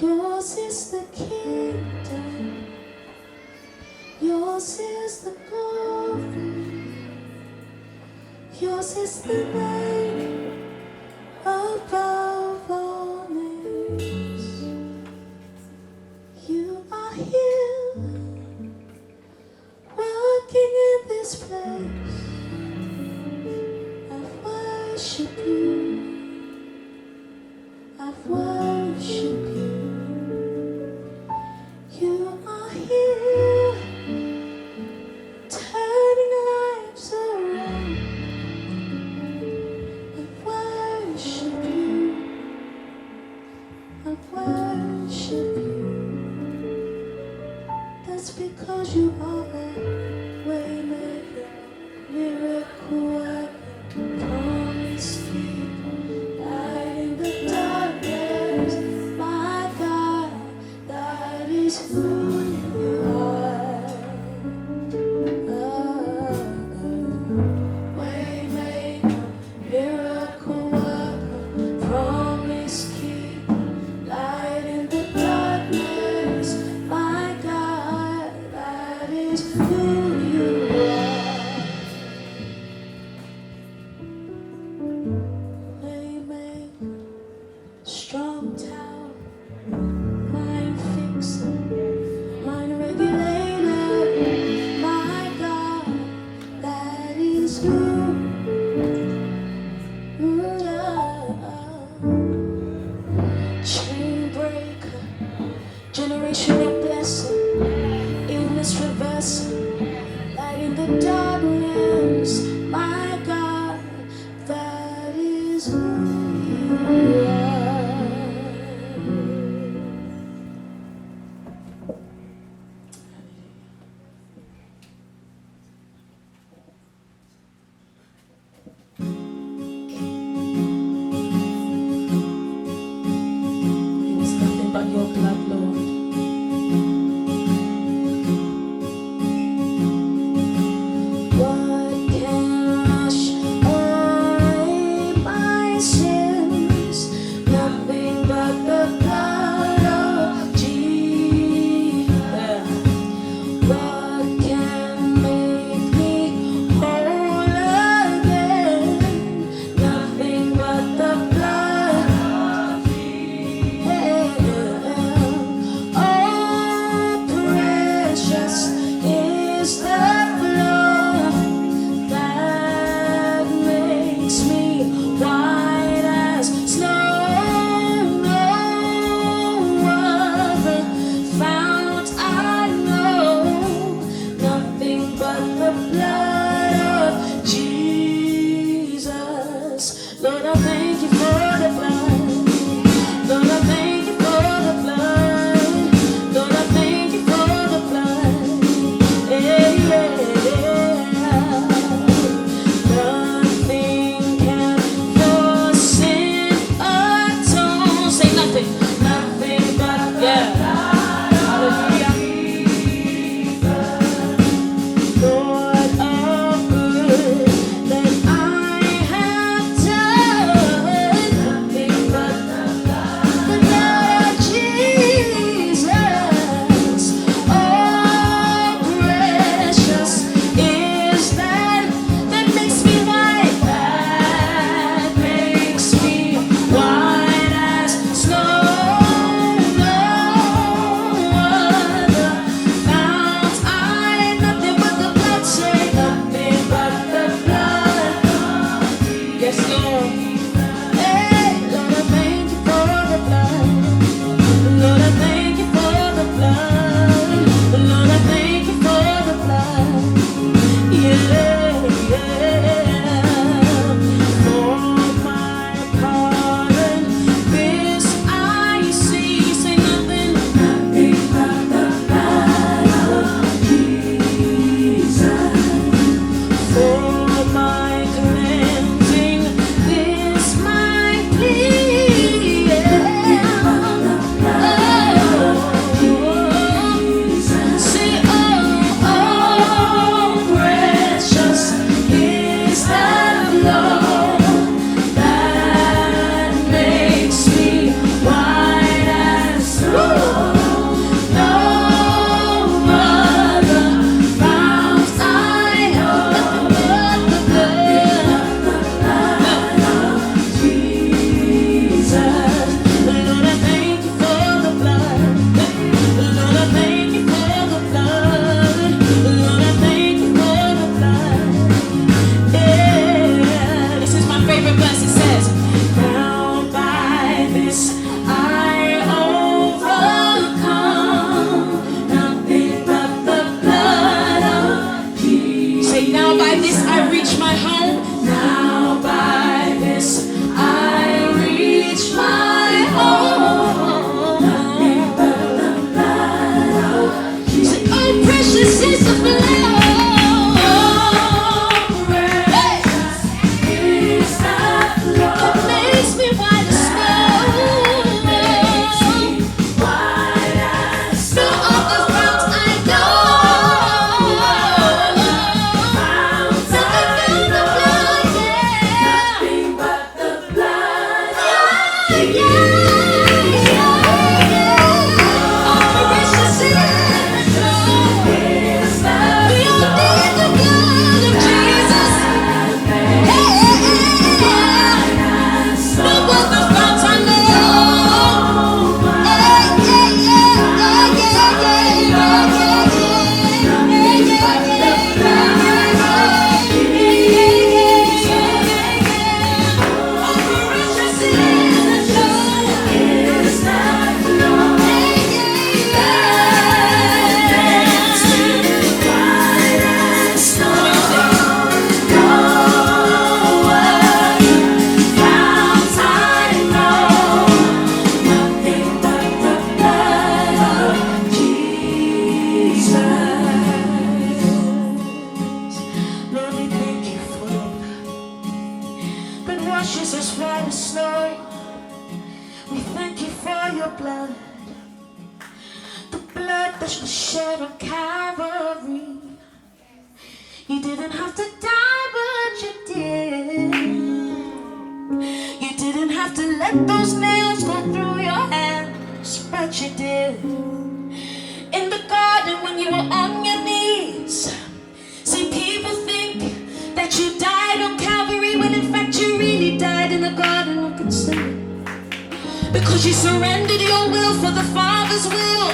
Yours is the kingdom, yours is the glory, yours is the name above all names. You are here, walking in this place. I've worshipped you, I've worshipped you. You are here, turning lives around. I worship you, I worship you. That's because you are a waymaker, miracle worker, promise keeper, light in the darkness. My God, that is who you are. Waymaker, miracle worker, promise keeper, light in the darkness. My God, that is who you are. Waymaker, strong tower, mind fixer, mind regulator. My God, that is who. Chain breaker, generational blessing, illness reversal, light in the darkness. My God, that is who you are. Washes us white as snow. We thank you for your blood, the blood that was shed on Calvary. You didn't have to die, but you did. You didn't have to let those nails go through your hands, but you did. In the garden when you were on your knees. See, people think that you died on Calvary when in fact you really died in the Garden of Gethsemane, because you surrendered your will for the Father's will.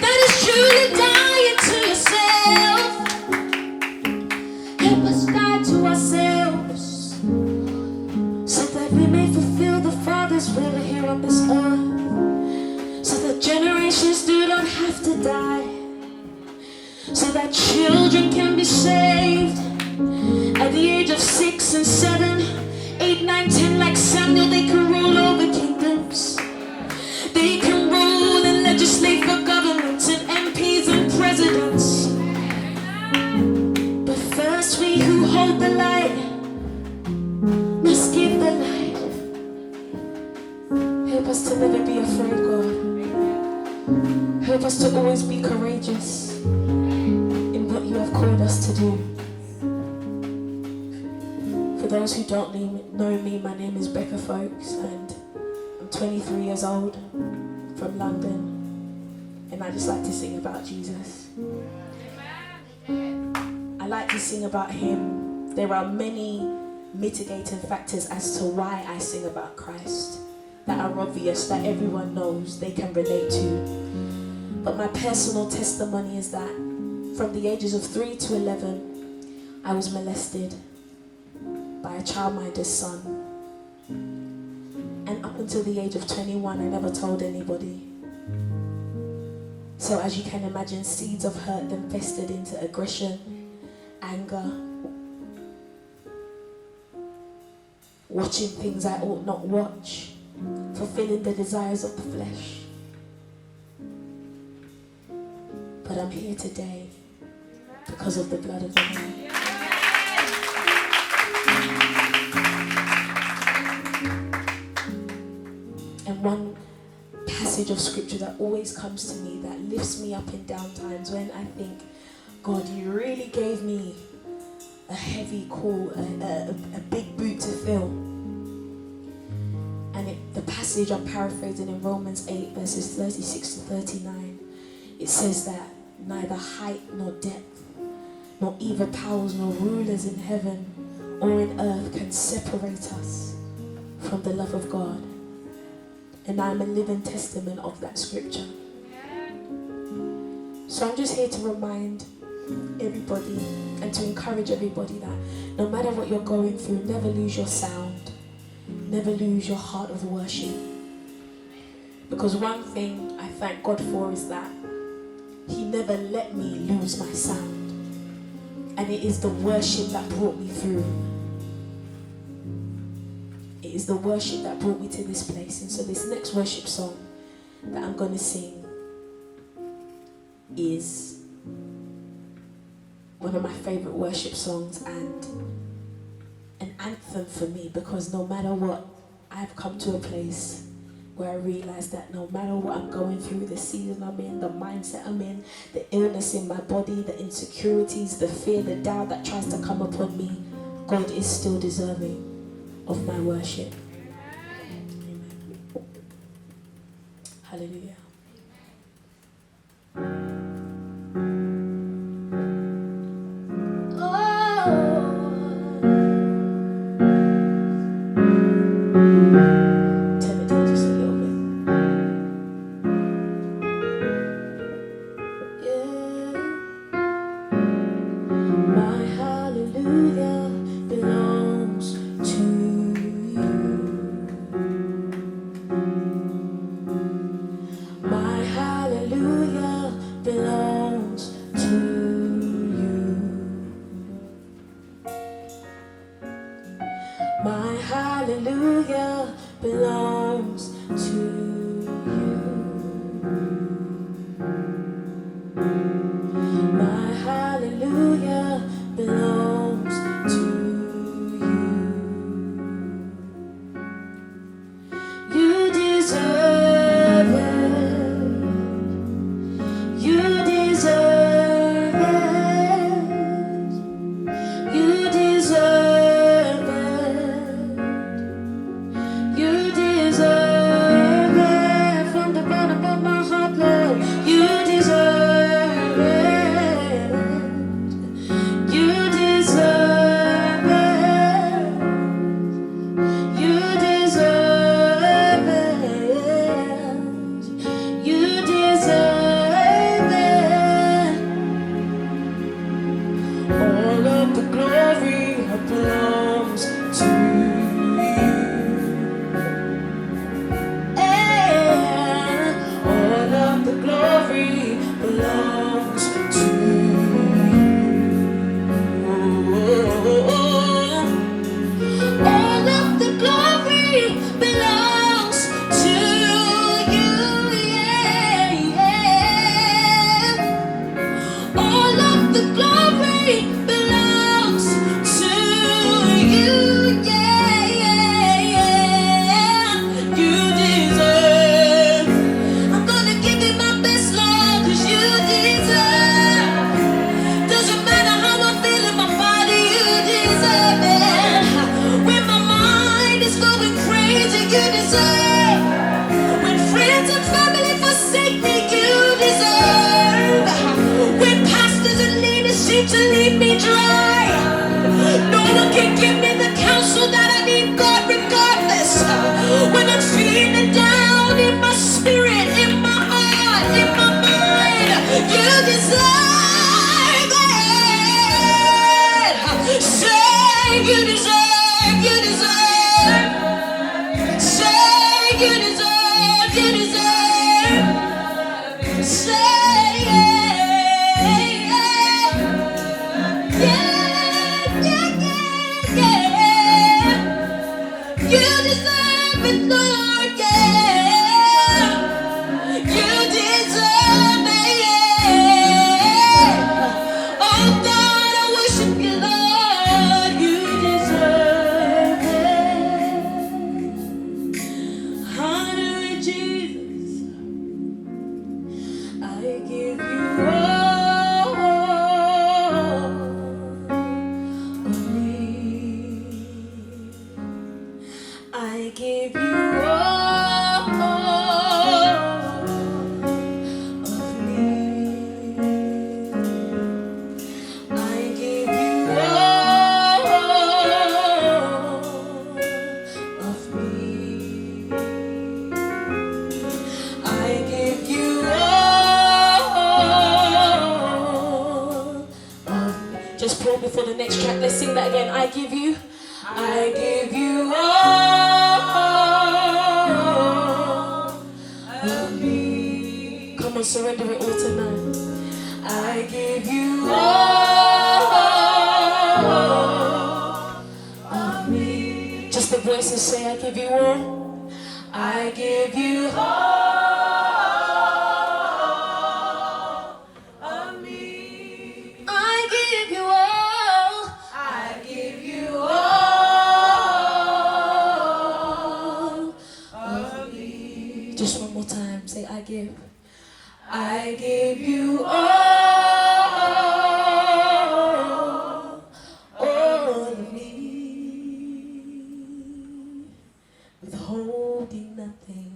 That is truly dying to yourself. Help us die to ourselves so that we may fulfill the Father's will here on this earth, so that generations do not have to die, so that children can be saved. At the age of 6 and 7, 8, 9, 10, like Samuel, they can rule over kingdoms. They can rule and legislate for governments and MPs and presidents. But first, we who hold the light must give the light. Help us to never be afraid, God. Help us to always be courageous in what you have called us to do. For those who don't know me, my name is Becca, folks, and I'm 23 years old, from London, and I just like to sing about Jesus. I like to sing about him. There are many mitigating factors as to why I sing about Christ that are obvious, that everyone knows, they can relate to. But my personal testimony is that from the ages of 3 to 11, I was molested by a childminder's son. And up until the age of 21, I never told anybody. So as you can imagine, seeds of hurt then festered into aggression, anger, watching things I ought not watch, fulfilling the desires of the flesh. But I'm here today because of the blood of the Lamb. And one passage of scripture that always comes to me, that lifts me up in down times when I think, God, you really gave me a heavy call, a big boot to fill. And the passage I'm paraphrasing in Romans 8 verses 36 to 39, it says that neither height nor depth, nor evil powers, nor rulers in heaven or in earth can separate us from the love of God. And I'm a living testament of that scripture. So I'm just here to remind everybody and to encourage everybody that no matter what you're going through, never lose your sound. Never lose your heart of worship. Because one thing I thank God for is that He never let me lose my sound. And it is the worship that brought me through. It is the worship that brought me to this place. And so this next worship song that I'm going to sing is one of my favorite worship songs and an anthem for me, because no matter what, I've come to a place where I realize that no matter what I'm going through, the season I'm in, the mindset I'm in, the illness in my body, the insecurities, the fear, the doubt that tries to come upon me, God is still deserving of my worship. Amen. Hallelujah. Turn it down just a little bit. Yeah. My hallelujah belongs to you. My hallelujah belongs to you. My hallelujah belongs to you. My hallelujah belongs to you. You deserve it. You deserve it. You deserve it. You deserve it. From the bottom of my heart, Lord, you deserve it. You deserve it. You deserve it. You deserve it. All of the glory belongs to you. And all of the glory belongs to you. All of the glory belongs to you. Yeah, yeah. All of the glory belongs to you. Yeah, yeah, yeah. You deserve. I'm gonna give you my best, Lord, 'cause you deserve. Doesn't matter how I feel in my body, you deserve it. When my mind is going crazy, you deserve. When friends and family forsake me, you deserve. When pastors and leaders seem to leave me dry, no one can give me the counsel that I need, God, regardless. When I'm feeling down in my spirit, in my heart, in my mind, you deserve it. Say you deserve, you deserve. Say you deserve, you deserve. Say yeah, yeah, yeah, yeah, yeah. You deserve it, Lord, yeah. You deserve it, yeah. Oh God, I worship you, Lord. You deserve it. Hallelujah, Jesus. I give you all of me. I give you all of me. I give you all of me. I give you all of me. Just pause before the next track. Let's sing that again. I give you all of me. Come on, surrender it all tonight. I give you all of me. Just the voices say, I give you all. I give you all of me. I give you all. I give you all of me. Just one more time. Say, I give you all of me. Withholding nothing.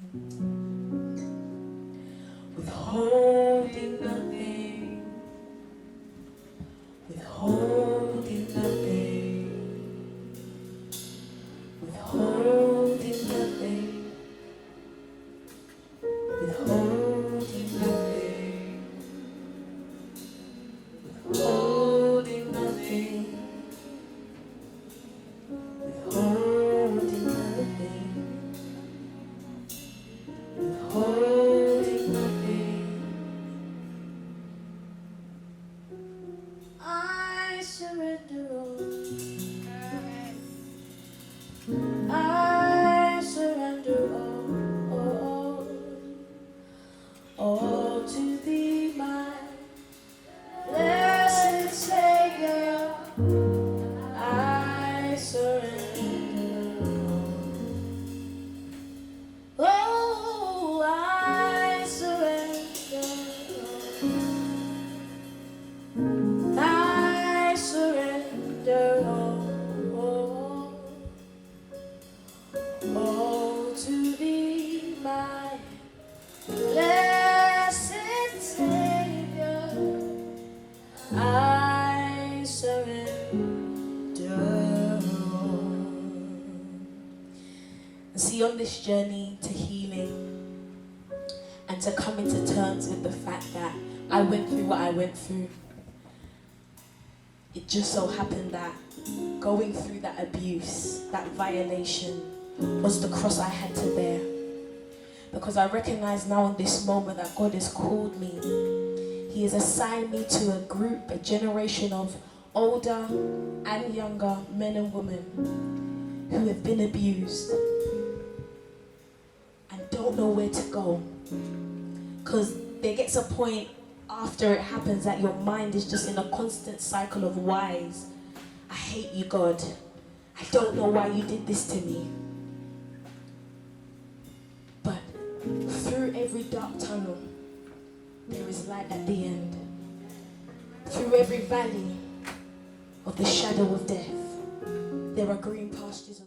this journey to healing and to coming to terms with the fact that I went through what I went through. It just so happened that going through that abuse, that violation, was the cross I had to bear. Because I recognize now in this moment that God has called me. He has assigned me to a group, a generation of older and younger men and women who have been abused and don't know where to go. Because there gets a point after it happens that your mind is just in a constant cycle of whys. I hate you, God. I don't know why you did this to me. But through every dark tunnel, there is light at the end. Through every valley of the shadow of death, there are green pastures.